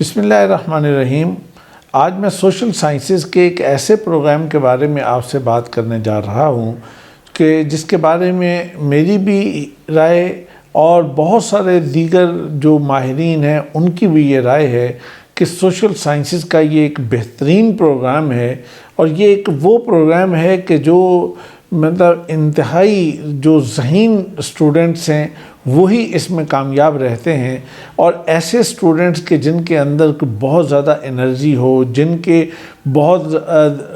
بسم اللہ الرحمن الرحیم۔ آج میں سوشل سائنسز کے ایک ایسے پروگرام کے بارے میں آپ سے بات کرنے جا رہا ہوں کہ جس کے بارے میں میری بھی رائے اور بہت سارے دیگر جو ماہرین ہیں ان کی بھی یہ رائے ہے کہ سوشل سائنسز کا یہ ایک بہترین پروگرام ہے، اور یہ ایک وہ پروگرام ہے کہ جو انتہائی جو ذہین اسٹوڈنٹس ہیں وہی اس میں کامیاب رہتے ہیں، اور ایسے اسٹوڈنٹس کے جن کے اندر بہت زیادہ انرجی ہو، جن کے بہت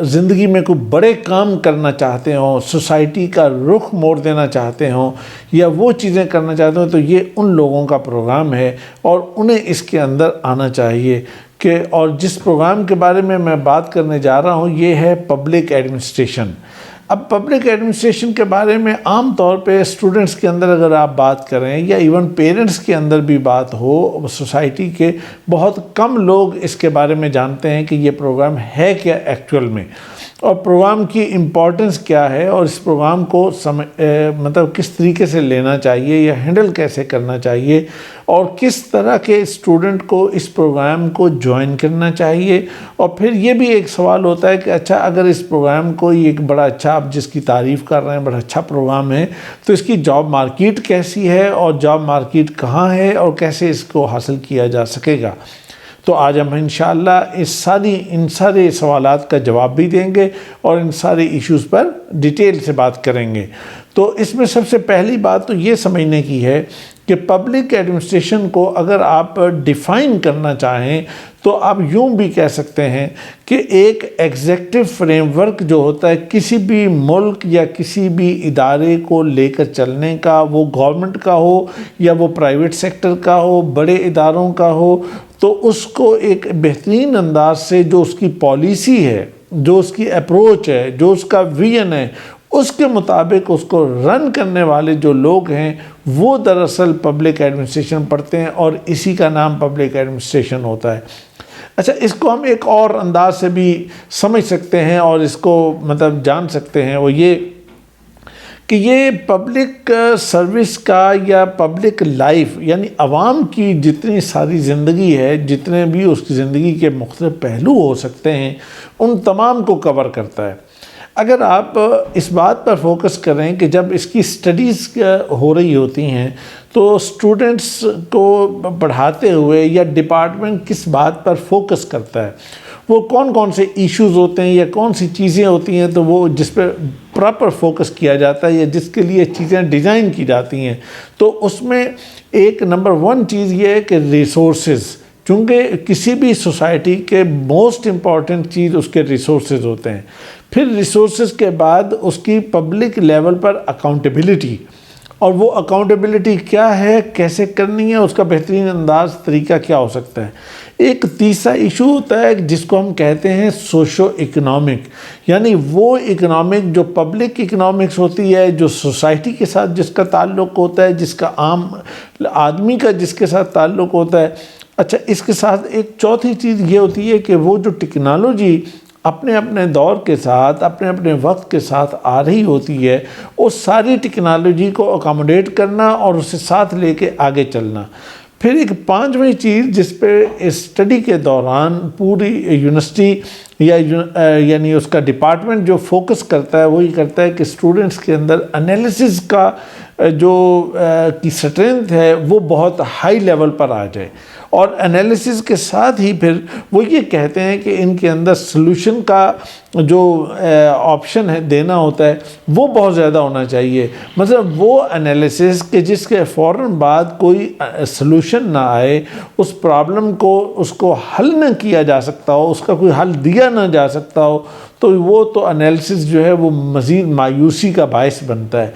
زندگی میں کوئی بڑے کام کرنا چاہتے ہوں، سوسائٹی کا رخ موڑ دینا چاہتے ہوں یا وہ چیزیں کرنا چاہتے ہوں، تو یہ ان لوگوں کا پروگرام ہے اور انہیں اس کے اندر آنا چاہیے اور جس پروگرام کے بارے میں بات کرنے جا رہا ہوں یہ ہے پبلک ایڈمنسٹریشن۔ اب پبلک ایڈمنسٹریشن کے بارے میں عام طور پہ اسٹوڈنٹس کے اندر اگر آپ بات کریں یا ایون پیرنٹس کے اندر بھی بات ہو، سوسائٹی کے بہت کم لوگ اس کے بارے میں جانتے ہیں کہ یہ پروگرام ہے کیا ایکچول میں، اور پروگرام کی امپورٹنس کیا ہے، اور اس پروگرام کو کس طریقے سے لینا چاہیے یا ہینڈل کیسے کرنا چاہیے، اور کس طرح کے اسٹوڈنٹ کو اس پروگرام کو جوائن کرنا چاہیے۔ اور پھر یہ بھی ایک سوال ہوتا ہے کہ اچھا اگر اس پروگرام کو ایک بڑا اچھا، آپ جس کی تعریف کر رہے ہیں بڑا اچھا پروگرام ہے، تو اس کی جاب مارکیٹ کیسی ہے اور جاب مارکیٹ کہاں ہے اور کیسے اس کو حاصل کیا جا سکے گا۔ تو آج ہم انشاءاللہ ان سارے سوالات کا جواب بھی دیں گے اور ان سارے ایشوز پر ڈیٹیل سے بات کریں گے۔ تو اس میں سب سے پہلی بات تو یہ سمجھنے کی ہے کہ پبلک ایڈمنسٹریشن کو اگر آپ ڈیفائن کرنا چاہیں تو آپ یوں بھی کہہ سکتے ہیں کہ ایک ایگزیکٹو فریم ورک جو ہوتا ہے کسی بھی ملک یا کسی بھی ادارے کو لے کر چلنے کا، وہ گورنمنٹ کا ہو یا وہ پرائیویٹ سیکٹر کا ہو، بڑے اداروں کا ہو، تو اس کو ایک بہترین انداز سے جو اس کی پالیسی ہے، جو اس کی اپروچ ہے، جو اس کا ویژن ہے، اس کے مطابق اس کو رن کرنے والے جو لوگ ہیں وہ دراصل پبلک ایڈمنسٹریشن پڑھتے ہیں، اور اسی کا نام پبلک ایڈمنسٹریشن ہوتا ہے۔ اچھا، اس کو ہم ایک اور انداز سے بھی سمجھ سکتے ہیں اور اس کو جان سکتے ہیں، وہ یہ کہ یہ پبلک سروس کا یا پبلک لائف یعنی عوام کی جتنی ساری زندگی ہے، جتنے بھی اس کی زندگی کے مختلف پہلو ہو سکتے ہیں، ان تمام کو کور کرتا ہے۔ اگر آپ اس بات پر فوکس کریں کہ جب اس کی سٹڈیز ہو رہی ہوتی ہیں تو اسٹوڈنٹس کو پڑھاتے ہوئے یا ڈپارٹمنٹ کس بات پر فوکس کرتا ہے، وہ کون کون سے ایشوز ہوتے ہیں یا کون سی چیزیں ہوتی ہیں تو وہ جس پہ پراپر فوکس کیا جاتا ہے یا جس کے لیے چیزیں ڈیزائن کی جاتی ہیں، تو اس میں ایک نمبر 1 چیز یہ ہے کہ ریسورسز، چونکہ کسی بھی سوسائٹی کے موسٹ امپورٹنٹ چیز اس کے ریسورسز ہوتے ہیں۔ پھر ریسورسز کے بعد اس کی پبلک لیول پر اکاؤنٹیبلٹی، اور وہ اکاؤنٹیبلٹی کیا ہے، کیسے کرنی ہے، اس کا بہترین انداز طریقہ کیا ہو سکتا ہے۔ ایک تیسرا ایشو ہوتا ہے جس کو ہم کہتے ہیں سوشو اکنامک، یعنی وہ اکنامک جو پبلک اکنامکس ہوتی ہے، جو سوسائٹی کے ساتھ جس کا تعلق ہوتا ہے، جس کا عام آدمی کا جس کے ساتھ تعلق ہوتا ہے۔ اچھا، اس کے ساتھ ایک چوتھی چیز یہ ہوتی ہے کہ وہ جو ٹیکنالوجی اپنے اپنے دور کے ساتھ، اپنے اپنے وقت کے ساتھ آ رہی ہوتی ہے، اس ساری ٹیکنالوجی کو اکاموڈیٹ کرنا اور اسے ساتھ لے کے آگے چلنا۔ پھر ایک 5ویں چیز جس پہ اسٹڈی کے دوران پوری یونیورسٹی یعنی اس کا ڈپارٹمنٹ جو فوکس کرتا ہے وہی کرتا ہے کہ اسٹوڈنٹس کے اندر انالیسز کا جو کی سٹرینتھ ہے وہ بہت ہائی لیول پر آ جائے، اور انالیسز کے ساتھ ہی پھر وہ یہ کہتے ہیں کہ ان کے اندر سلوشن کا جو آپشن ہے دینا ہوتا ہے وہ بہت زیادہ ہونا چاہیے۔ مطلب وہ انالیسز کہ جس کے فوراً بعد کوئی سلوشن نہ آئے، اس پرابلم کو اس کو حل نہ کیا جا سکتا ہو، اس کا کوئی حل دیا نہ جا سکتا ہو، تو وہ تو انالیسز جو ہے وہ مزید مایوسی کا باعث بنتا ہے۔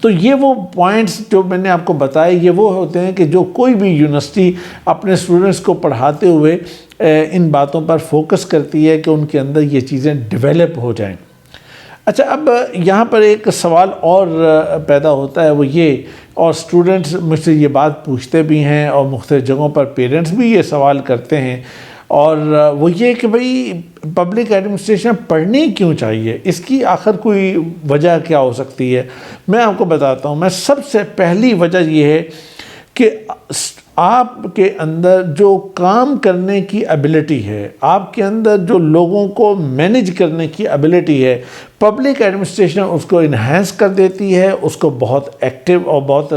تو یہ وہ پوائنٹس جو میں نے آپ کو بتائے یہ وہ ہوتے ہیں کہ جو کوئی بھی یونیورسٹی اپنے اسٹوڈنٹس کو پڑھاتے ہوئے ان باتوں پر فوکس کرتی ہے کہ ان کے اندر یہ چیزیں ڈیولپ ہو جائیں۔ اچھا، اب یہاں پر ایک سوال اور پیدا ہوتا ہے، وہ یہ، اور اسٹوڈنٹس مجھ سے یہ بات پوچھتے بھی ہیں اور مختلف جگہوں پر پیرنٹس بھی یہ سوال کرتے ہیں، اور وہ یہ کہ بھئی پبلک ایڈمنسٹریشن پڑھنی کیوں چاہیے، اس کی آخر کوئی وجہ کیا ہو سکتی ہے۔ میں آپ کو بتاتا ہوں، میں سب سے پہلی وجہ یہ ہے کہ آپ کے اندر جو کام کرنے کی ایبلٹی ہے، آپ کے اندر جو لوگوں کو مینیج کرنے کی ایبلٹی ہے، پبلک ایڈمنسٹریشن اس کو انہینس کر دیتی ہے، اس کو بہت ایکٹیو اور بہت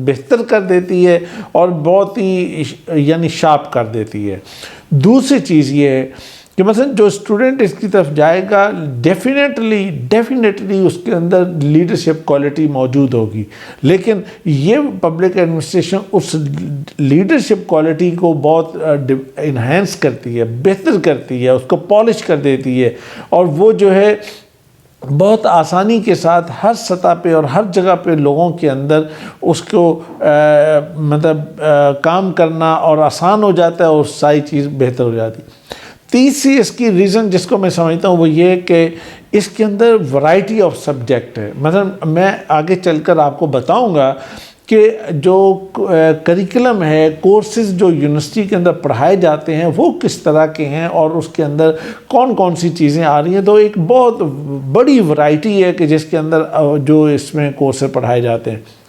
بہتر کر دیتی ہے اور بہت ہی یعنی شارپ کر دیتی ہے۔ دوسری چیز یہ ہے کہ مثلا جو اسٹوڈنٹ اس کی طرف جائے گا ڈیفینیٹلی اس کے اندر لیڈرشپ کوالٹی موجود ہوگی، لیکن یہ پبلک ایڈمنسٹریشن اس لیڈرشپ کوالٹی کو بہت انہینس کرتی ہے، بہتر کرتی ہے، اس کو پالش کر دیتی ہے، اور وہ جو ہے بہت آسانی کے ساتھ ہر سطح پہ اور ہر جگہ پہ لوگوں کے اندر اس کو کام کرنا اور آسان ہو جاتا ہے اور ساری چیز بہتر ہو جاتی ہے۔ تیسری اس کی ریزن جس کو میں سمجھتا ہوں وہ یہ کہ اس کے اندر ورائٹی آف سبجیکٹ ہے۔ مثلا میں آگے چل کر آپ کو بتاؤں گا کہ جو کریکلم ہے، کورسز جو یونیورسٹی کے اندر پڑھائے جاتے ہیں وہ کس طرح کے ہیں اور اس کے اندر کون کون سی چیزیں آ رہی ہیں، تو ایک بہت بڑی ورائٹی ہے کہ جس کے اندر جو اس میں کورسز پڑھائے جاتے ہیں۔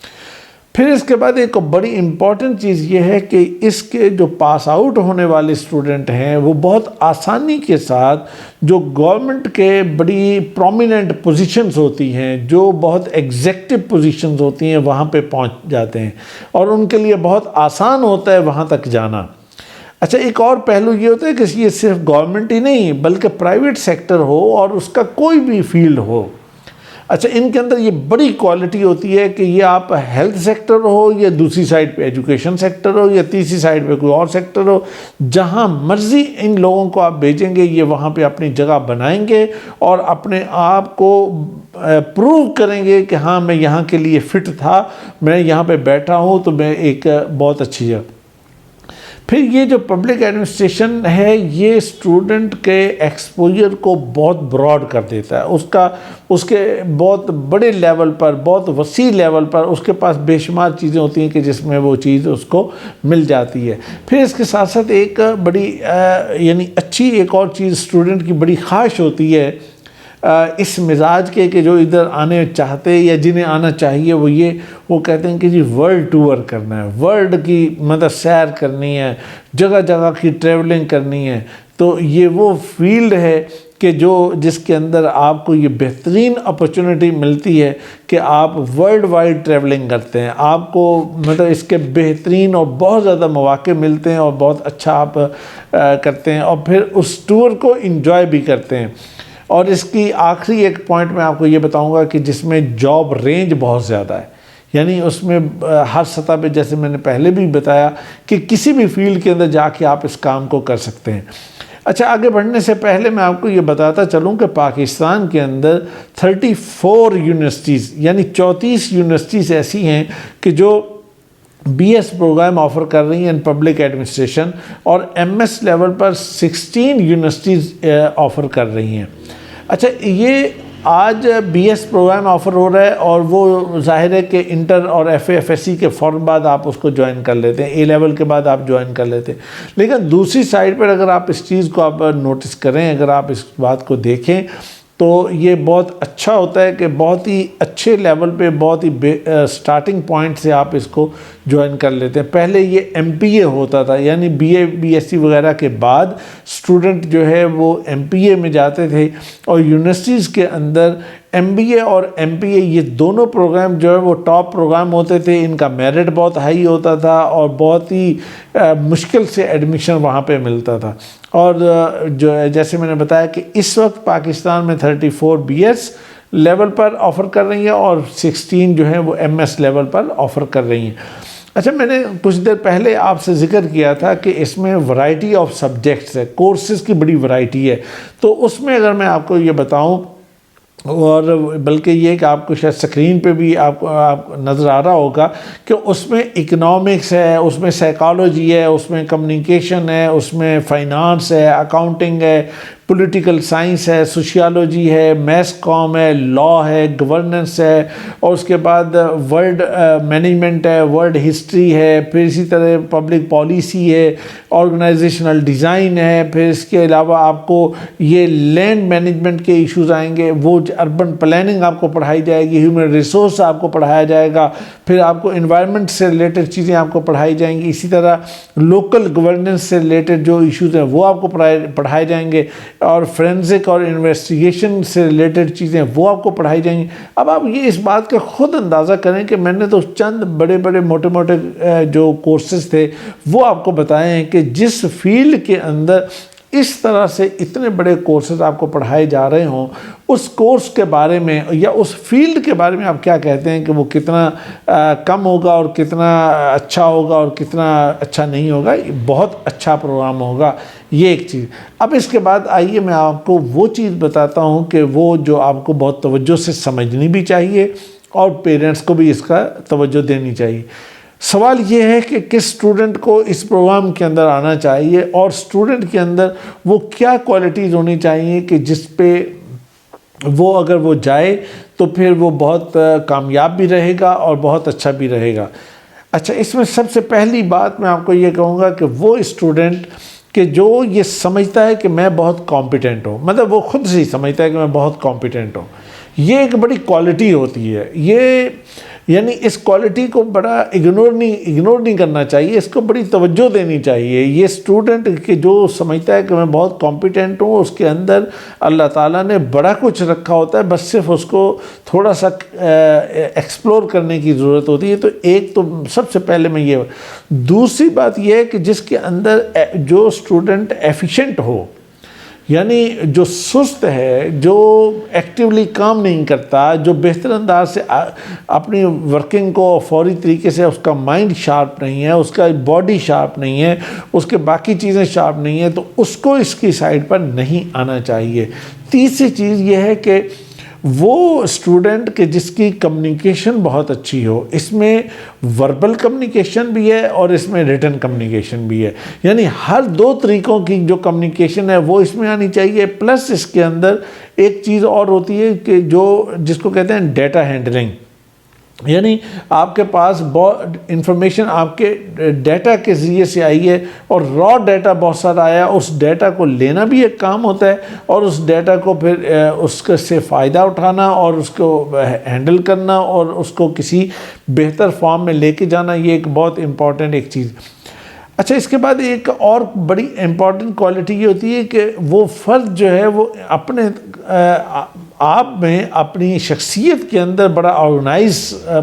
پھر اس کے بعد ایک بڑی امپورٹنٹ چیز یہ ہے کہ اس کے جو پاس آؤٹ ہونے والے اسٹوڈنٹ ہیں وہ بہت آسانی کے ساتھ جو گورنمنٹ کے بڑی پرومیننٹ پوزیشنز ہوتی ہیں، جو بہت ایگزیکٹو پوزیشنز ہوتی ہیں، وہاں پہ پہنچ جاتے ہیں اور ان کے لیے بہت آسان ہوتا ہے وہاں تک جانا۔ اچھا، ایک اور پہلو یہ ہوتا ہے کہ یہ صرف گورنمنٹ ہی نہیں بلکہ پرائیویٹ سیکٹر ہو اور اس کا کوئی بھی فیلڈ ہو، اچھا ان کے اندر یہ بڑی کوالٹی ہوتی ہے کہ یہ آپ ہیلتھ سیکٹر ہو یا دوسری سائڈ پہ ایجوکیشن سیکٹر ہو یا تیسری سائڈ پہ کوئی اور سیکٹر ہو، جہاں مرضی ان لوگوں کو آپ بھیجیں گے یہ وہاں پہ اپنی جگہ بنائیں گے اور اپنے آپ کو پروو کریں گے کہ ہاں میں یہاں کے لیے فٹ تھا، میں یہاں پہ بیٹھا ہوں تو میں ایک بہت اچھی جگہ۔ پھر یہ جو پبلک ایڈمنسٹریشن ہے یہ اسٹوڈنٹ کے ایکسپوجر کو بہت براڈ کر دیتا ہے، اس کے بہت بڑے لیول پر، بہت وسیع لیول پر اس کے پاس بے شمار چیزیں ہوتی ہیں کہ جس میں وہ چیز اس کو مل جاتی ہے۔ پھر اس کے ساتھ ساتھ ایک بڑی یعنی اچھی ایک اور چیز اسٹوڈنٹ کی بڑی خواہش ہوتی ہے اس مزاج کے کہ جو ادھر آنے چاہتے یا جنہیں آنا چاہیے وہ کہتے ہیں کہ جی ورلڈ ٹور کرنا ہے، ورلڈ کی سیر کرنی ہے، جگہ جگہ کی ٹریولنگ کرنی ہے۔ تو یہ وہ فیلڈ ہے کہ جس کے اندر آپ کو یہ بہترین اپرچونٹی ملتی ہے کہ آپ ورلڈ وائڈ ٹریولنگ کرتے ہیں، آپ کو اس کے بہترین اور بہت زیادہ مواقع ملتے ہیں اور بہت اچھا آپ کرتے ہیں اور پھر اس ٹور کو انجوائے بھی کرتے ہیں۔ اور اس کی آخری ایک پوائنٹ میں آپ کو یہ بتاؤں گا کہ جس میں جاب رینج بہت زیادہ ہے، یعنی اس میں ہر سطح پہ جیسے میں نے پہلے بھی بتایا کہ کسی بھی فیلڈ کے اندر جا کے آپ اس کام کو کر سکتے ہیں۔ اچھا، آگے بڑھنے سے پہلے میں آپ کو یہ بتاتا چلوں کہ پاکستان کے اندر 34 یونیورسٹیز یعنی 34 یونیورسٹیز ایسی ہیں کہ جو بی ایس پروگرام آفر کر رہی ہیں ان پبلک ایڈمنسٹریشن، اور ایم ایس لیول پر 16 یونیورسٹیز آفر کر رہی ہیں۔ اچھا، یہ آج بی ایس پروگرام آفر ہو رہا ہے اور وہ ظاہر ہے کہ انٹر اور F A F S C کے فوراً بعد آپ اس کو جوائن کر لیتے ہیں، اے لیول کے بعد آپ جوائن کر لیتے ہیں۔ لیکن دوسری سائڈ پر اگر آپ اس چیز کو آپ نوٹس کریں، اگر آپ اس بات کو دیکھیں تو یہ بہت اچھا ہوتا ہے کہ بہت ہی اچھے لیول پہ بہت ہی سٹارٹنگ پوائنٹ سے آپ اس کو جوائن کر لیتے ہیں۔ پہلے یہ ایم پی اے ہوتا تھا، یعنی B A B S C وغیرہ کے بعد اسٹوڈنٹ جو ہے وہ ایم پی اے میں جاتے تھے، اور یونیورسٹیز کے اندر ایم بی اے اور ایم پی اے یہ دونوں پروگرام جو ہے وہ ٹاپ پروگرام ہوتے تھے، ان کا میرٹ بہت ہائی ہوتا تھا اور بہت ہی مشکل سے ایڈمیشن وہاں پہ ملتا تھا۔ اور جو جیسے میں نے بتایا کہ اس وقت پاکستان میں 34 بی ایس لیول پر آفر کر رہی ہیں اور 16 جو ہیں وہ ایم ایس لیول پر آفر کر رہی ہیں۔ اچھا، میں نے کچھ دیر پہلے آپ سے ذکر کیا تھا کہ اس میں ورائٹی آف سبجیکٹس ہے، کورسز کی بڑی ورائٹی ہے، تو اس میں اگر میں آپ کو یہ بتاؤں، اور بلکہ یہ کہ آپ کو شاید سکرین پہ بھی آپ نظر آ رہا ہوگا کہ اس میں اکنامکس ہے، اس میں سائیکالوجی ہے، اس میں کمیونیکیشن ہے، اس میں فائنانس ہے، اکاؤنٹنگ ہے، پولیٹیکل سائنس ہے، سوشیالوجی ہے، میس کام ہے، لا ہے، گورننس ہے، اور اس کے بعد ورلڈ مینجمنٹ ہے، ورلڈ ہسٹری ہے، پھر اسی طرح پبلک پالیسی ہے، آرگنائزیشنل ڈیزائن ہے، پھر اس کے علاوہ آپ کو یہ لینڈ مینجمنٹ کے ایشوز آئیں گے، وہ اربن پلاننگ آپ کو پڑھائی جائے گی، ہیومن ریسورس آپ کو پڑھایا جائے گا، پھر آپ کو انوائرمنٹ سے ریلیٹڈ چیزیں آپ کو پڑھائی جائیں گی، اسی طرح لوکل گورننس سے ریلیٹڈ جو ایشوز ہیں وہ آپ کو پڑھائے جائیں گے، اور فرینزک اور انویسٹیگیشن سے ریلیٹڈ چیزیں وہ آپ کو پڑھائی جائیں گی۔ اب آپ یہ اس بات کا خود اندازہ کریں کہ میں نے تو چند بڑے بڑے موٹے موٹے جو کورسز تھے وہ آپ کو بتائے ہیں کہ جس فیلڈ کے اندر اس طرح سے اتنے بڑے کورسز آپ کو پڑھائے جا رہے ہوں، اس کورس کے بارے میں یا اس فیلڈ کے بارے میں آپ کیا کہتے ہیں کہ وہ کتنا کم ہوگا اور کتنا اچھا ہوگا اور کتنا اچھا نہیں ہوگا؟ بہت اچھا پروگرام ہوگا، یہ ایک چیز۔ اب اس کے بعد آئیے میں آپ کو وہ چیز بتاتا ہوں کہ وہ جو آپ کو بہت توجہ سے سمجھنی بھی چاہیے اور پیرنٹس کو بھی اس کا توجہ دینی چاہیے۔ سوال یہ ہے کہ کس اسٹوڈنٹ کو اس پروگرام کے اندر آنا چاہیے، اور اسٹوڈنٹ کے اندر وہ کیا کوالٹیز ہونی چاہیے کہ جس پہ وہ اگر وہ جائے تو پھر وہ بہت کامیاب بھی رہے گا اور بہت اچھا بھی رہے گا۔ اچھا، اس میں سب سے پہلی بات میں آپ کو یہ کہوں گا کہ وہ اسٹوڈنٹ کہ جو یہ سمجھتا ہے کہ میں بہت کمپیٹنٹ ہوں، مطلب وہ خود سے ہی سمجھتا ہے کہ میں بہت کمپیٹنٹ ہوں، یہ ایک بڑی کوالٹی ہوتی ہے۔ یہ یعنی اس کوالٹی کو بڑا اگنور نہیں کرنا چاہیے، اس کو بڑی توجہ دینی چاہیے۔ یہ اسٹوڈنٹ کہ جو سمجھتا ہے کہ میں بہت کمپیٹنٹ ہوں، اس کے اندر اللہ تعالیٰ نے بڑا کچھ رکھا ہوتا ہے، بس صرف اس کو تھوڑا سا ایکسپلور کرنے کی ضرورت ہوتی ہے۔ تو ایک تو سب سے پہلے میں یہ، دوسری بات یہ ہے کہ جس کے اندر جو اسٹوڈنٹ ایفیشینٹ ہو، یعنی جو سست ہے، جو ایکٹیولی کام نہیں کرتا، جو بہتر انداز سے اپنی ورکنگ کو فوری طریقے سے، اس کا مائنڈ شارپ نہیں ہے، اس کا باڈی شارپ نہیں ہے، اس کے باقی چیزیں شارپ نہیں ہیں، تو اس کو اس کی سائڈ پر نہیں آنا چاہیے۔ تیسری چیز یہ ہے کہ وہ اسٹوڈنٹ کہ جس کی کمیونیکیشن بہت اچھی ہو، اس میں وربل کمیونیکیشن بھی ہے اور اس میں ریٹن کمیونیکیشن بھی ہے، یعنی ہر دو طریقوں کی جو کمیونیکیشن ہے وہ اس میں آنی چاہیے۔ پلس اس کے اندر ایک چیز اور ہوتی ہے کہ جس کو کہتے ہیں ڈیٹا ہینڈلنگ، یعنی آپ کے پاس انفارمیشن آپ کے ڈیٹا کے ذریعے سے آئی ہے اور را ڈیٹا بہت سارا آیا، اس ڈیٹا کو لینا بھی ایک کام ہوتا ہے، اور اس ڈیٹا کو پھر اس سے فائدہ اٹھانا اور اس کو ہینڈل کرنا اور اس کو کسی بہتر فارم میں لے کے جانا، یہ ایک بہت امپورٹنٹ ایک چیز۔ اچھا، اس کے بعد ایک اور بڑی امپورٹنٹ کوالٹی یہ ہوتی ہے کہ وہ فرد جو ہے وہ اپنے آپ میں اپنی شخصیت کے اندر بڑا آرگنائز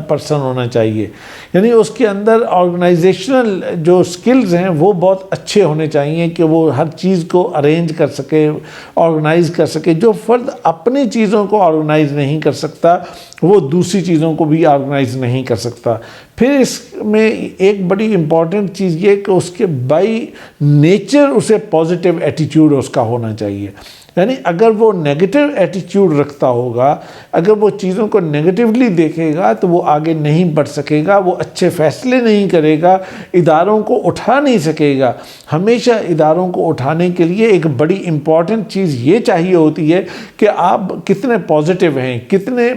پرسن ہونا چاہیے، یعنی اس کے اندر آرگنائزیشنل جو سکلز ہیں وہ بہت اچھے ہونے چاہیے کہ وہ ہر چیز کو ارینج کر سکے، آرگنائز کر سکے۔ جو فرد اپنی چیزوں کو آرگنائز نہیں کر سکتا وہ دوسری چیزوں کو بھی آرگنائز نہیں کر سکتا۔ پھر اس میں ایک بڑی امپورٹنٹ چیز یہ کہ اس کے بائی نیچر اسے پازیٹیو ایٹیٹیوڈ اس کا ہونا چاہیے، یعنی اگر وہ نیگیٹو ایٹیٹیوڈ رکھتا ہوگا، اگر وہ چیزوں کو نیگیٹیولی دیکھے گا تو وہ آگے نہیں بڑھ سکے گا، وہ اچھے فیصلے نہیں کرے گا، اداروں کو اٹھا نہیں سکے گا۔ ہمیشہ اداروں کو اٹھانے کے لیے ایک بڑی امپورٹنٹ چیز یہ چاہیے ہوتی ہے کہ آپ کتنے پازیٹیو ہیں، کتنے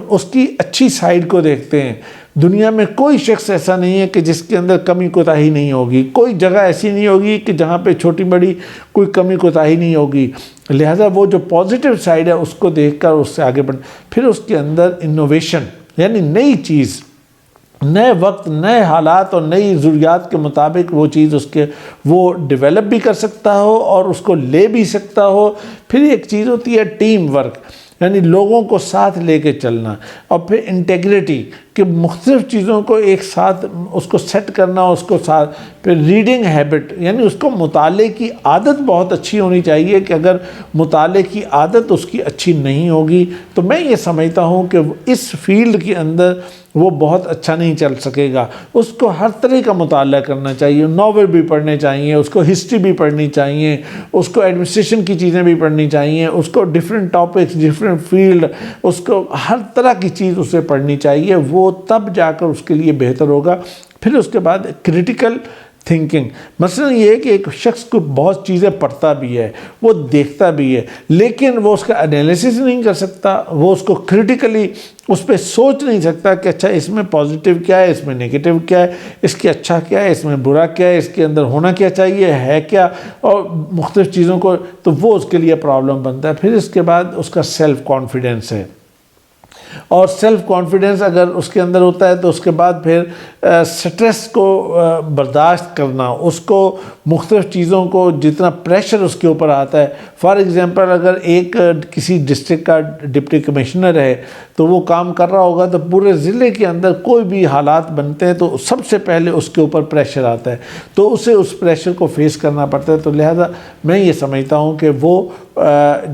اس کی اچھی سائڈ کو دیکھتے ہیں۔ دنیا میں کوئی شخص ایسا نہیں ہے کہ جس کے اندر کمی کوتاہی نہیں ہوگی، کوئی جگہ ایسی نہیں ہوگی کہ جہاں پہ چھوٹی بڑی کوئی کمی کوتاہی نہیں ہوگی، لہٰذا وہ جو پازیٹیو سائڈ ہے اس کو دیکھ کر اس سے آگے بڑھ۔ پھر اس کے اندر انوویشن، یعنی نئی چیز، نئے وقت، نئے حالات اور نئی ضروریات کے مطابق وہ چیز وہ ڈیولپ بھی کر سکتا ہو اور اس کو لے بھی سکتا ہو۔ پھر ایک چیز ہوتی ہے ٹیم ورک، یعنی لوگوں کو ساتھ لے کے چلنا، اور پھر انٹیگریٹی کہ مختلف چیزوں کو ایک ساتھ اس کو سیٹ کرنا، اس کو ساتھ۔ پھر ریڈنگ ہیبٹ، یعنی اس کو مطالعے کی عادت بہت اچھی ہونی چاہیے کہ اگر مطالعے کی عادت اس کی اچھی نہیں ہوگی تو میں یہ سمجھتا ہوں کہ اس فیلڈ کے اندر وہ بہت اچھا نہیں چل سکے گا۔ اس کو ہر طرح کا مطالعہ کرنا چاہیے، ناول بھی پڑھنے چاہیے، اس کو ہسٹری بھی پڑھنی چاہیے، اس کو ایڈمنسٹریشن کی چیزیں بھی پڑھنی چاہیے، اس کو ڈیفرنٹ ٹاپکس، ڈیفرنٹ فیلڈ، اس کو ہر طرح کی چیز اسے پڑھنی چاہیے، وہ تب جا کر اس کے لیے بہتر ہوگا۔ پھر اس کے بعد کریٹیکل تھنکنگ. مثلا یہ ہے کہ ایک شخص کو بہت چیزیں پڑھتا بھی ہے, وہ دیکھتا بھی ہے, لیکن وہ اس کا انالیسس نہیں کر سکتا, وہ اس کو کریٹیکلی اس پہ سوچ نہیں سکتا کہ اچھا اس میں پازیٹیو کیا ہے, اس میں نیگیٹو کیا ہے, اس کے اچھا کیا ہے, اس میں برا کیا ہے, اس کے اندر ہونا کیا چاہیے, ہے کیا, اور مختلف چیزوں کو, تو وہ اس کے لیے پرابلم بنتا ہے. پھر اس کے بعد اس کا سیلف کانفیڈنس ہے, اور سیلف کانفیڈنس اگر اس کے اندر ہوتا ہے تو اس کے بعد پھر سٹریس کو برداشت کرنا, اس کو مختلف چیزوں کو, جتنا پریشر اس کے اوپر آتا ہے. فار ایگزامپل اگر ایک کسی ڈسٹرکٹ کا ڈپٹی کمشنر ہے تو وہ کام کر رہا ہوگا, تو پورے ضلع کے اندر کوئی بھی حالات بنتے ہیں تو سب سے پہلے اس کے اوپر پریشر آتا ہے, تو اسے اس پریشر کو فیس کرنا پڑتا ہے. تو لہذا میں یہ سمجھتا ہوں کہ وہ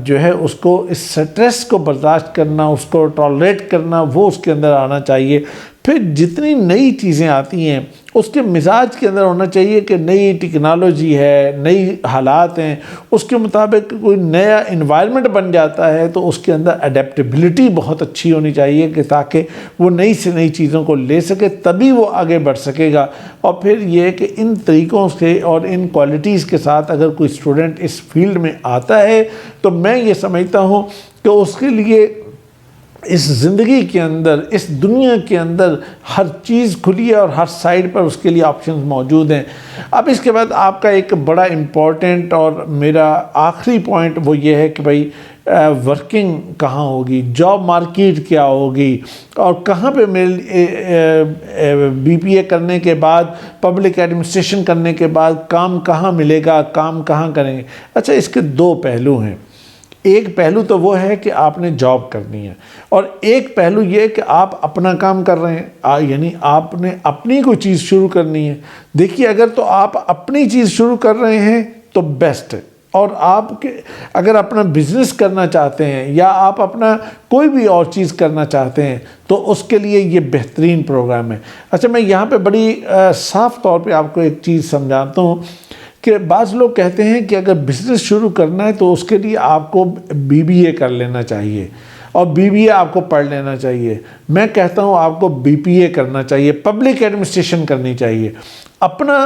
جو ہے اس کو اس سٹریس کو برداشت کرنا, اس کو ٹالریٹ کرنا, وہ اس کے اندر آنا چاہیے. پھر جتنی نئی چیزیں آتی ہیں اس کے مزاج کے اندر ہونا چاہیے کہ نئی ٹیکنالوجی ہے, نئی حالات ہیں, اس کے مطابق کوئی نیا انوائرمنٹ بن جاتا ہے تو اس کے اندر اڈیپٹیبلٹی بہت اچھی ہونی چاہیے کہ تاکہ وہ نئی سے نئی چیزوں کو لے سکے, تبھی وہ آگے بڑھ سکے گا. اور پھر یہ ہے کہ ان طریقوں سے اور ان کوالٹیز کے ساتھ اگر کوئی اسٹوڈنٹ اس فیلڈ میں آتا ہے تو میں یہ سمجھتا ہوں کہ اس کے لیے اس زندگی کے اندر, اس دنیا کے اندر ہر چیز کھلی ہے اور ہر سائڈ پر اس کے لیے آپشنز موجود ہیں. اب اس کے بعد آپ کا ایک بڑا امپورٹنٹ اور میرا آخری پوائنٹ وہ یہ ہے کہ بھائی ورکنگ کہاں ہوگی, جاب مارکیٹ کیا ہوگی, اور کہاں پہ بی پی اے کرنے کے بعد, پبلک ایڈمنسٹریشن کرنے کے بعد کام کہاں ملے گا, کام کہاں کریں گے. اچھا, اس کے دو پہلو ہیں. ایک پہلو تو وہ ہے کہ آپ نے جاب کرنی ہے, اور ایک پہلو یہ کہ آپ اپنا کام کر رہے ہیں, یعنی آپ نے اپنی کوئی چیز شروع کرنی ہے. دیکھیے, اگر تو آپ اپنی چیز شروع کر رہے ہیں تو بیسٹ ہے, اور آپ اگر اپنا بزنس کرنا چاہتے ہیں یا آپ اپنا کوئی بھی اور چیز کرنا چاہتے ہیں تو اس کے لیے یہ بہترین پروگرام ہے. اچھا, میں یہاں پہ بڑی صاف طور پہ آپ کو ایک چیز سمجھاتا ہوں کہ بعض لوگ کہتے ہیں کہ اگر بزنس شروع کرنا ہے تو اس کے لیے آپ کو بی بی اے کر لینا چاہیے اور بی بی اے آپ کو پڑھ لینا چاہیے. میں کہتا ہوں آپ کو بی پی اے کرنا چاہیے, پبلک ایڈمنسٹریشن کرنی چاہیے. اپنا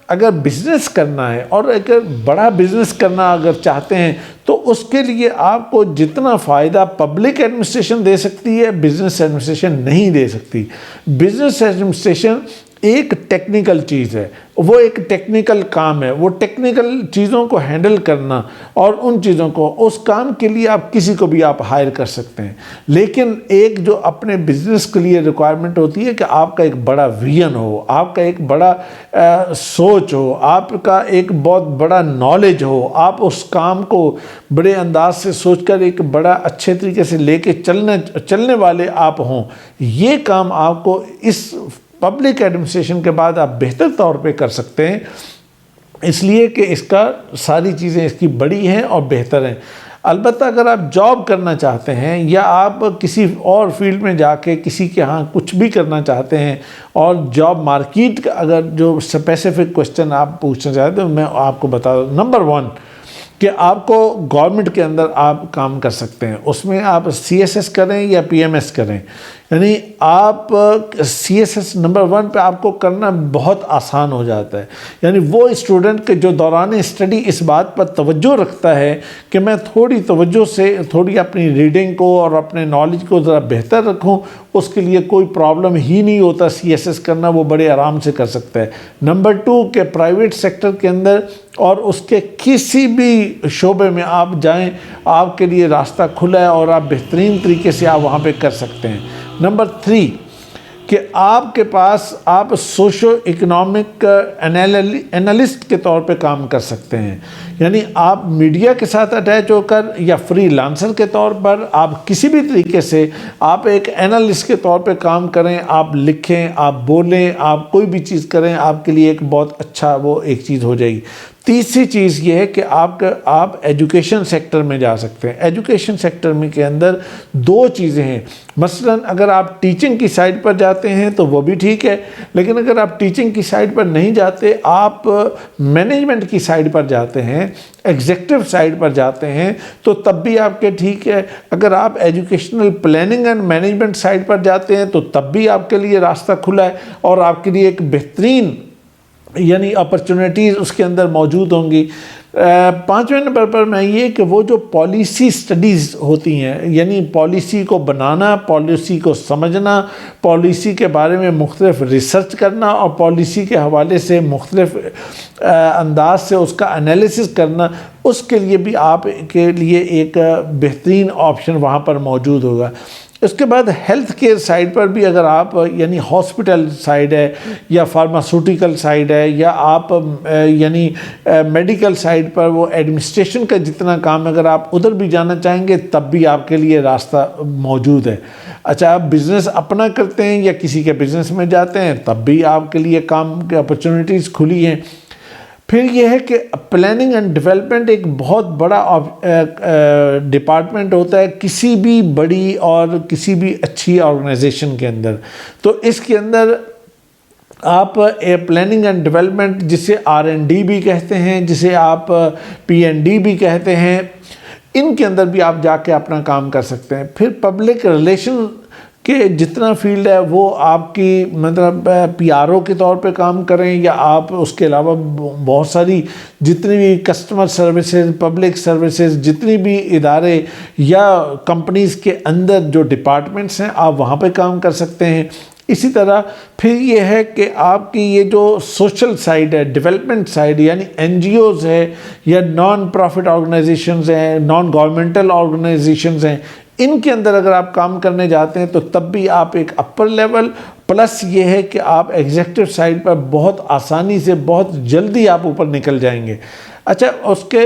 اگر بزنس کرنا ہے اور اگر بڑا بزنس کرنا اگر چاہتے ہیں تو اس کے لیے آپ کو جتنا فائدہ پبلک ایڈمنسٹریشن دے سکتی ہے, بزنس ایڈمنسٹریشن نہیں دے سکتی. بزنس ایڈمنسٹریشن ایک ٹیکنیکل چیز ہے, وہ ایک ٹیکنیکل کام ہے, وہ ٹیکنیکل چیزوں کو ہینڈل کرنا, اور ان چیزوں کو, اس کام کے لیے آپ کسی کو بھی آپ ہائر کر سکتے ہیں. لیکن ایک جو اپنے بزنس کے لیے ریکوائرمنٹ ہوتی ہے کہ آپ کا ایک بڑا ویژن ہو, آپ کا ایک بڑا سوچ ہو, آپ کا ایک بہت بڑا نالج ہو, آپ اس کام کو بڑے انداز سے سوچ کر ایک بڑا اچھے طریقے سے لے کے چلنے والے آپ ہوں. یہ کام آپ کو اس پبلک ایڈمنسٹریشن کے بعد آپ بہتر طور پہ کر سکتے ہیں, اس لیے کہ اس کا ساری چیزیں اس کی بڑی ہیں اور بہتر ہیں. البتہ اگر آپ جاب کرنا چاہتے ہیں یا آپ کسی اور فیلڈ میں جا کے کسی کے ہاں کچھ بھی کرنا چاہتے ہیں, اور جاب مارکیٹ کا اگر جو اسپیسیفک کوشچن آپ پوچھنا چاہتے ہیں, میں آپ کو بتا دوں. نمبر 1 کہ آپ کو گورنمنٹ کے اندر آپ کام کر سکتے ہیں, اس میں آپ سی ایس ایس کریں یا پی ایم ایس کریں, یعنی آپ سی ایس ایس نمبر 1 پہ آپ کو کرنا بہت آسان ہو جاتا ہے. یعنی وہ اسٹوڈنٹ کے جو دوران اسٹڈی اس بات پر توجہ رکھتا ہے کہ میں تھوڑی توجہ سے تھوڑی اپنی ریڈنگ کو اور اپنے نالج کو ذرا بہتر رکھوں, اس کے لیے کوئی پرابلم ہی نہیں ہوتا سی ایس ایس کرنا, وہ بڑے آرام سے کر سکتا ہے. نمبر 2 کہ پرائیویٹ سیکٹر کے اندر اور اس کے کسی بھی شعبے میں آپ جائیں, آپ کے لیے راستہ کھلا ہے اور آپ بہترین طریقے سے آپ وہاں پہ کر سکتے ہیں. نمبر 3 کہ آپ کے پاس آپ سوشو اکنامک انالسٹ کے طور پہ کام کر سکتے ہیں, یعنی آپ میڈیا کے ساتھ اٹیچ ہو کر یا فری لانسر کے طور پر آپ کسی بھی طریقے سے آپ ایک انالسٹ کے طور پہ کام کریں, آپ لکھیں, آپ بولیں, آپ کوئی بھی چیز کریں, آپ کے لیے ایک بہت اچھا وہ ایک چیز ہو جائے گی. تیسری چیز یہ ہے کہ آپ ایجوکیشن سیکٹر میں جا سکتے ہیں. ایجوکیشن سیکٹر میں کے اندر 2 چیزیں ہیں. مثلا اگر آپ ٹیچنگ کی سائڈ پر جاتے ہیں تو وہ بھی ٹھیک ہے, لیکن اگر آپ ٹیچنگ کی سائڈ پر نہیں جاتے, آپ مینجمنٹ کی سائڈ پر جاتے ہیں, ایگزیکٹو سائڈ پر جاتے ہیں, تو تب بھی آپ کے ٹھیک ہے. اگر آپ educational planning and management side پر جاتے ہیں تو تب بھی آپ کے لیے راستہ کھلا ہے اور آپ کے لیے ایک بہترین یعنی اپرچونیٹیز اس کے اندر موجود ہوں گی۔ 5ویں نمبر پر میں یہ کہ وہ جو پالیسی سٹڈیز ہوتی ہیں، یعنی پالیسی کو بنانا، پالیسی کو سمجھنا، پالیسی کے بارے میں مختلف ریسرچ کرنا اور پالیسی کے حوالے سے مختلف انداز سے اس کا انالیسس کرنا، اس کے لیے بھی آپ کے لیے ایک بہترین آپشن وہاں پر موجود ہوگا۔ اس کے بعد ہیلتھ کیئر سائڈ پر بھی اگر آپ یعنی ہاسپٹل سائڈ ہے یا فارماسوٹیکل سائڈ ہے یا آپ یعنی میڈیکل سائڈ پر وہ ایڈمنسٹریشن کا جتنا کام اگر آپ ادھر بھی جانا چاہیں گے تب بھی آپ کے لیے راستہ موجود ہے۔ اچھا، آپ بزنس اپنا کرتے ہیں یا کسی کے بزنس میں جاتے ہیں تب بھی آپ کے لیے کام کے اپرچونیٹیز کھلی ہیں۔ پھر یہ ہے کہ پلاننگ اینڈ ڈیولپمنٹ ایک بہت بڑا ڈپارٹمنٹ ہوتا ہے کسی بھی بڑی اور کسی بھی اچھی آرگنائزیشن کے اندر۔ تو اس کے اندر آپ پلاننگ اینڈ ڈیولپمنٹ، جسے R&D بھی کہتے ہیں، جسے آپ P&D بھی کہتے ہیں، ان کے اندر بھی آپ جا کے اپنا کام کر سکتے ہیں۔ پھر پبلک ریلیشن کہ جتنا فیلڈ ہے وہ آپ کی مطلب PRO کے طور پہ کام کریں یا آپ اس کے علاوہ بہت ساری جتنی بھی کسٹمر سروسز، پبلک سروسز، جتنی بھی ادارے یا کمپنیز کے اندر جو ڈپارٹمنٹس ہیں آپ وہاں پہ کام کر سکتے ہیں۔ اسی طرح پھر یہ ہے کہ آپ کی یہ جو سوشل سائڈ ہے، ڈیولپمنٹ سائڈ، یعنی NGOs ہے یا نان پروفٹ آرگنائزیشنز ہیں، نان گورنمنٹل آرگنائزیشنز ہیں، ان کے اندر اگر آپ کام کرنے جاتے ہیں تو تب بھی آپ ایک اپر لیول پلس یہ ہے کہ آپ ایگزیکٹو سائڈ پر بہت آسانی سے بہت جلدی آپ اوپر نکل جائیں گے۔ اچھا، اس کے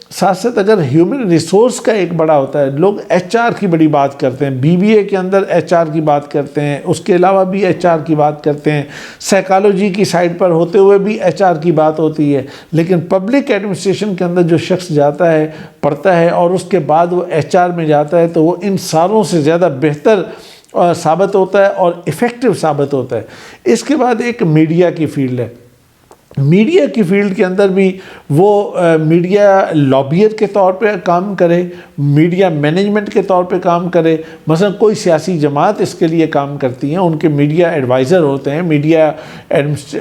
ساتھ ساتھ اگر ہیومن ریسورس کا ایک بڑا ہوتا ہے، لوگ HR کی بڑی بات کرتے ہیں، BBA کے اندر HR کی بات کرتے ہیں، اس کے علاوہ بھی HR کی بات کرتے ہیں، سائیکالوجی کی سائڈ پر ہوتے ہوئے بھی HR کی بات ہوتی ہے، لیکن پبلک ایڈمنسٹریشن کے اندر جو شخص جاتا ہے، پڑھتا ہے اور اس کے بعد وہ HR میں جاتا ہے تو وہ ان ساروں سے زیادہ بہتر ثابت ہوتا ہے اور ایفیکٹو ثابت ہوتا ہے۔ اس کے بعد ایک میڈیا کی فیلڈ ہے۔ میڈیا کی فیلڈ کے اندر بھی وہ میڈیا لابیر کے طور پہ کام کرے، میڈیا مینجمنٹ کے طور پہ کام کرے۔ مثلا کوئی سیاسی جماعت اس کے لیے کام کرتی ہیں، ان کے میڈیا ایڈوائزر ہوتے ہیں، میڈیا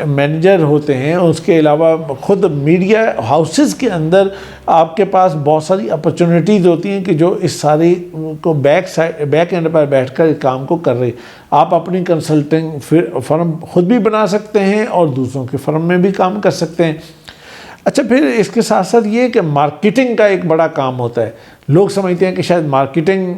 مینیجر ہوتے ہیں۔ اس کے علاوہ خود میڈیا ہاؤسز کے اندر آپ کے پاس بہت ساری اپرچونیٹیز ہوتی ہیں کہ جو اس ساری کو بیک اینڈ پر بیٹھ کر کام کو کر رہے۔ آپ اپنی کنسلٹنگ فرم خود بھی بنا سکتے ہیں اور دوسروں کے فرم میں بھی کام کر سکتے ہیں۔ اچھا، پھر اس کے ساتھ ساتھ یہ کہ مارکیٹنگ کا ایک بڑا کام ہوتا ہے۔ لوگ سمجھتے ہیں کہ شاید مارکیٹنگ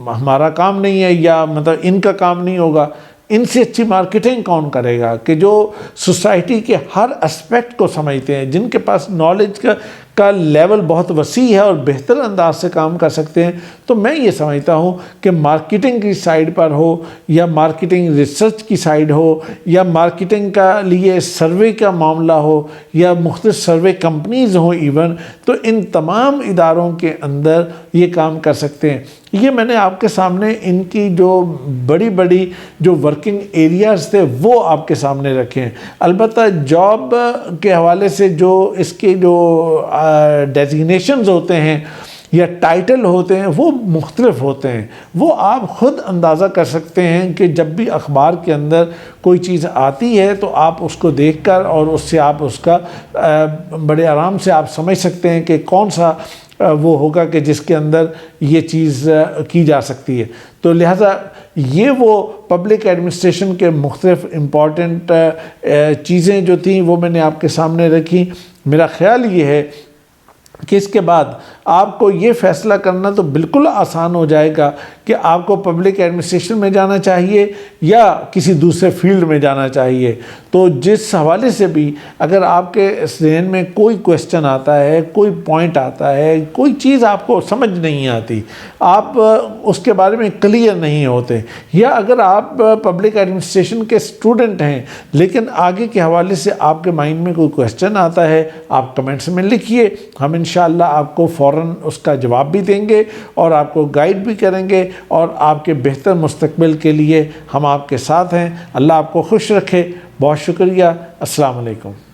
ہمارا کام نہیں ہے یا مطلب ان کا کام نہیں ہوگا۔ ان سے اچھی مارکیٹنگ کون کرے گا کہ جو سوسائٹی کے ہر اسپیکٹ کو سمجھتے ہیں، جن کے پاس نالج کا لیول بہت وسیع ہے اور بہتر انداز سے کام کر سکتے ہیں۔ تو میں یہ سمجھتا ہوں کہ مارکیٹنگ کی سائڈ پر ہو یا مارکیٹنگ ریسرچ کی سائڈ ہو یا مارکیٹنگ کا لیے سروے کا معاملہ ہو یا مختلف سروے کمپنیز ہوں ایون، تو ان تمام اداروں کے اندر یہ کام کر سکتے ہیں۔ یہ میں نے آپ کے سامنے ان کی جو بڑی بڑی جو ورکنگ ایریاز تھے وہ آپ کے سامنے رکھے ہیں۔ البتہ جاب کے حوالے سے جو اس کے جو ڈیزگنیشنز ہوتے ہیں یا ٹائٹل ہوتے ہیں وہ مختلف ہوتے ہیں، وہ آپ خود اندازہ کر سکتے ہیں کہ جب بھی اخبار کے اندر کوئی چیز آتی ہے تو آپ اس کو دیکھ کر اور اس سے آپ اس کا بڑے آرام سے آپ سمجھ سکتے ہیں کہ کون سا وہ ہوگا کہ جس کے اندر یہ چیز کی جا سکتی ہے۔ تو لہٰذا یہ وہ پبلک ایڈمنسٹریشن کے مختلف امپورٹنٹ چیزیں جو تھیں وہ میں نے آپ کے سامنے رکھی۔ میرا خیال یہ ہے کہ اس کے بعد آپ کو یہ فیصلہ کرنا تو بالکل آسان ہو جائے گا کہ آپ کو پبلک ایڈمنسٹریشن میں جانا چاہیے یا کسی دوسرے فیلڈ میں جانا چاہیے۔ تو جس حوالے سے بھی اگر آپ کے ذہن میں کوئی کویسچن آتا ہے، کوئی پوائنٹ آتا ہے، کوئی چیز آپ کو سمجھ نہیں آتی، آپ اس کے بارے میں کلیئر نہیں ہوتے، یا اگر آپ پبلک ایڈمنسٹریشن کے اسٹوڈنٹ ہیں لیکن آگے کے حوالے سے آپ کے مائنڈ میں کوئی کویسچن آتا ہے، آپ کمنٹس میں لکھیے، ہم انشاءاللہ آپ کو فوراً اس کا جواب بھی دیں گے اور آپ کو گائیڈ بھی کریں گے، اور آپ کے بہتر مستقبل کے لیے ہم آپ کے ساتھ ہیں۔ اللہ آپ کو خوش رکھے۔ بہت شکریہ۔ السلام علیکم۔